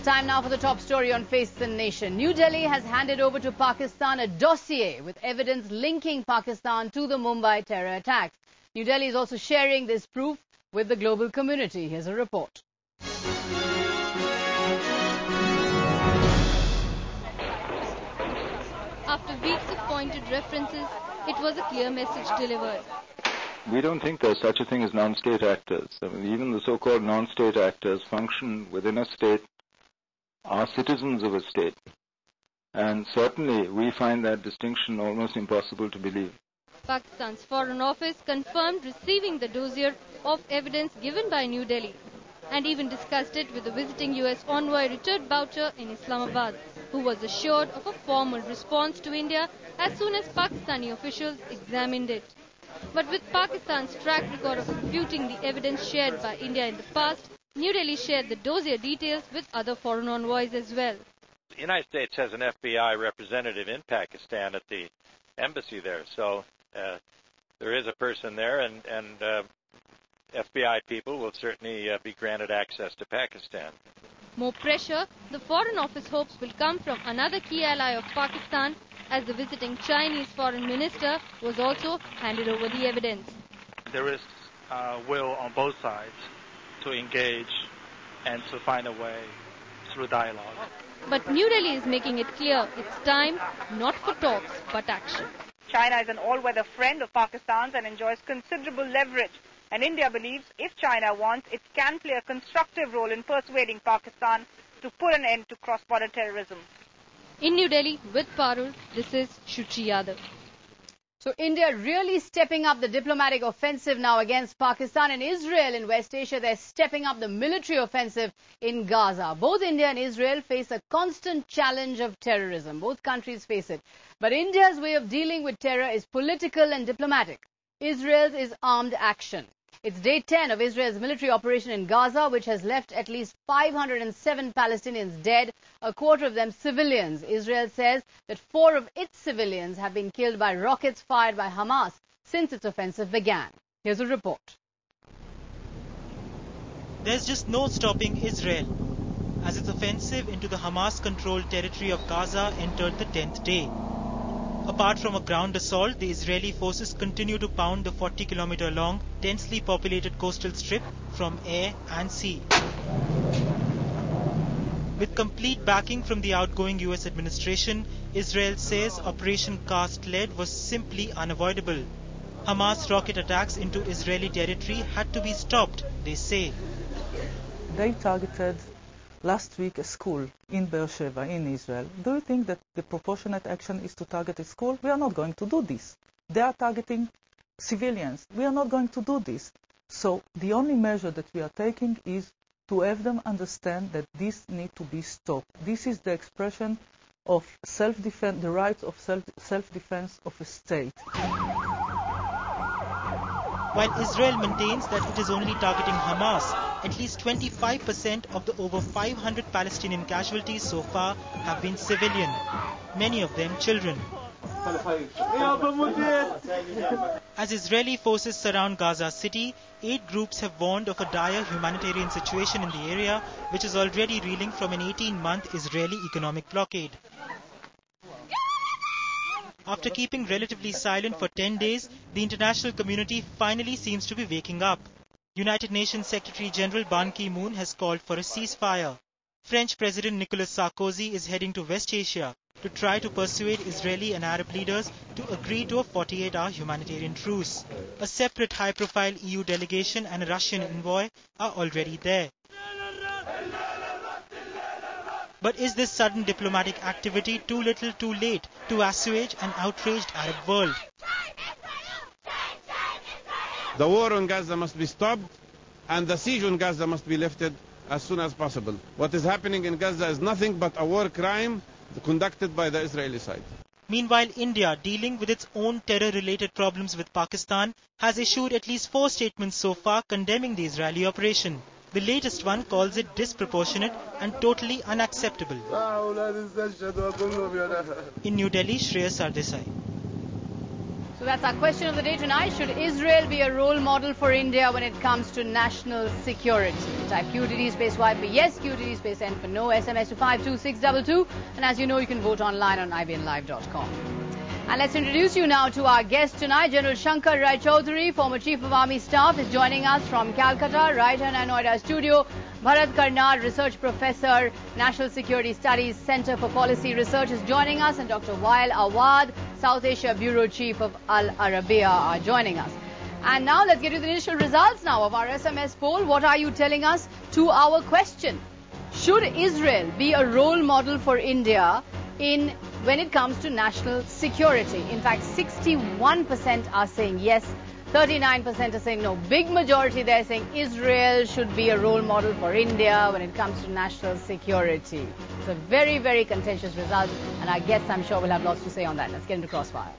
Time now for the top story on Face the Nation. New Delhi has handed over to Pakistan a dossier with evidence linking Pakistan to the Mumbai terror attacks. New Delhi is also sharing this proof with the global community. Here's a report. After weeks of pointed references, it was a clear message delivered. We don't think there's such a thing as non-state actors. I mean, even the so-called non-state actors function within a state, are citizens of a state. And certainly we find that distinction almost impossible to believe. Pakistan's Foreign Office confirmed receiving the dossier of evidence given by New Delhi and even discussed it with the visiting US envoy Richard Boucher in Islamabad, who was assured of a formal response to India as soon as Pakistani officials examined it. But with Pakistan's track record of disputing the evidence shared by India in the past, New Delhi shared the dossier details with other foreign envoys as well. The United States has an FBI representative in Pakistan at the embassy there, so there is a person there, and FBI people will certainly be granted access to Pakistan. More pressure, the Foreign Office hopes, will come from another key ally of Pakistan, as the visiting Chinese foreign minister was also handed over the evidence. There is will on both sides to engage and to find a way through dialogue. But New Delhi is making it clear it's time not for talks but action. China is an all-weather friend of Pakistan's and enjoys considerable leverage. And India believes if China wants, it can play a constructive role in persuading Pakistan to put an end to cross-border terrorism. In New Delhi, with Parul, this is Shuchi Yadav. So India really stepping up the diplomatic offensive now against Pakistan, and Israel in West Asia, they're stepping up the military offensive in Gaza. Both India and Israel face a constant challenge of terrorism. Both countries face it. But India's way of dealing with terror is political and diplomatic. Israel's is armed action. It's day 10 of Israel's military operation in Gaza, which has left at least 507 Palestinians dead, a quarter of them civilians. Israel says that 4 of its civilians have been killed by rockets fired by Hamas since its offensive began. Here's a report. There's just no stopping Israel as its offensive into the Hamas-controlled territory of Gaza entered the 10th day. Apart from a ground assault, the Israeli forces continue to pound the 40-kilometer-long, densely populated coastal strip from air and sea. With complete backing from the outgoing US administration, Israel says Operation Cast Lead was simply unavoidable. Hamas rocket attacks into Israeli territory had to be stopped, they say. They targeted last week a school in Beersheba in Israel. Do you think that the proportionate action is to target a school? We are not going to do this. They are targeting civilians. We are not going to do this. So the only measure that we are taking is to have them understand that this needs to be stopped. This is the expression of self-defense, the rights of self-defense of a state. While Israel maintains that it is only targeting Hamas, at least 25% of the over 500 Palestinian casualties so far have been civilian, many of them children. As Israeli forces surround Gaza City, 8 groups have warned of a dire humanitarian situation in the area, which is already reeling from an 18-month Israeli economic blockade. After keeping relatively silent for 10 days, the international community finally seems to be waking up. United Nations Secretary General Ban Ki-moon has called for a ceasefire. French President Nicolas Sarkozy is heading to West Asia to try to persuade Israeli and Arab leaders to agree to a 48-hour humanitarian truce. A separate high-profile EU delegation and a Russian envoy are already there. But is this sudden diplomatic activity too little too late to assuage an outraged Arab world? The war on Gaza must be stopped and the siege on Gaza must be lifted as soon as possible. What is happening in Gaza is nothing but a war crime conducted by the Israeli side. Meanwhile, India, dealing with its own terror-related problems with Pakistan, has issued at least 4 statements so far condemning the Israeli operation. The latest one calls it disproportionate and totally unacceptable. So So that's our question of the day tonight. Should Israel be a role model for India when it comes to national security? Type QTD space Y for yes, QTD space N for no, SMS to 52622. And as you know, you can vote online on ibnlive.com. And let's introduce you now to our guest tonight. General Shankar Rai Chaudhary, former Chief of Army Staff, is joining us from Calcutta, right in our Noida studio. Bharat Karnad, Research Professor, National Security Studies, Center for Policy Research, is joining us. And Dr. Wael Awad, South Asia Bureau Chief of Al Arabiya, are joining us. And now let's get to the initial results now of our SMS poll. What are you telling us to our question? Should Israel be a role model for India when it comes to national security? In fact, 61% are saying yes, 39% are saying no. Big majority there saying Israel should be a role model for India when it comes to national security. It's a very, very contentious result, and our guests, I'm sure, will have lots to say on that. Let's get into Crossfire.